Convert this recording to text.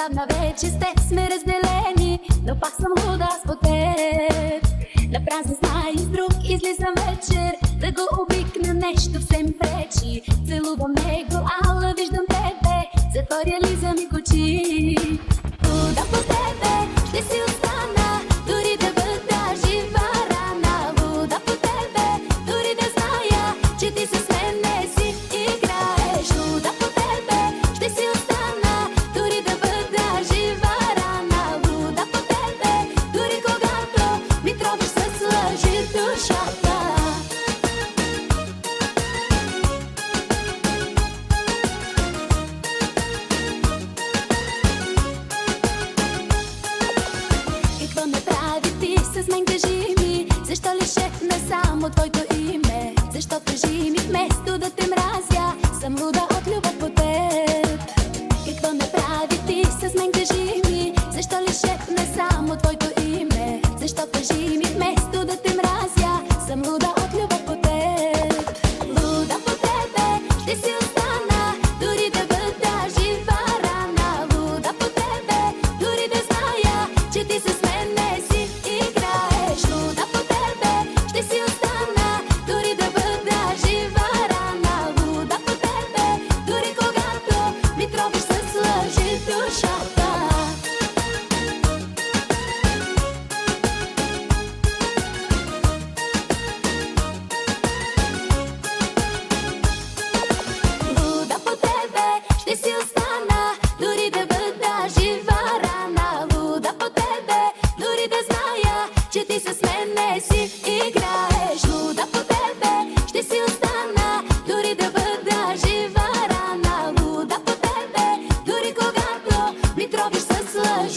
Отдавна вече с теб сме разделени, но пак съм луда аз по теб. На празни знай с друг излизам вечер, да го обикна нещо все ми пречи. Целувам него, ала виждам тебе, за той реализъм и кочи. Луда по тебе, ще си остана, дори да бъда жива рана. Луда по тебе, дори да зная, че ти с мен не си играеш. Луда по тебе, ще си остана, дори да бъда жива рана. Луда по тебе, дори когато ми тровиш с лъжи душата. Какво направи ти с мен, кажи ми? Защо ли шепна само твоето име? Защо, кажи ми, вместо да те мразя, съм луда от любов по теб? Какво направи ти с мен, кажи ми? Защо ли шепна само твоето име? Защо, кажи ми, вместо да те мразя, съм луда от любов по теб? Луда по тебе, ще си остана, дори да бъда жива рана. Луда по тебе, дори да зная, че ти с мен не си играеш. Луда по тебе, ще си остана, дори да бъда жива рана. Луда по тебе, дори когато ми тровиш с лъжи душата. Луда по тебе, ще си остана, дори да бъда жива рана. Луда по тебе, дори да зная, че ти с мен не си играеш. Луда по тебе, ще си остана, дори да бъда жива рана. Луда по тебе, дори когато ми тровиш с лъжи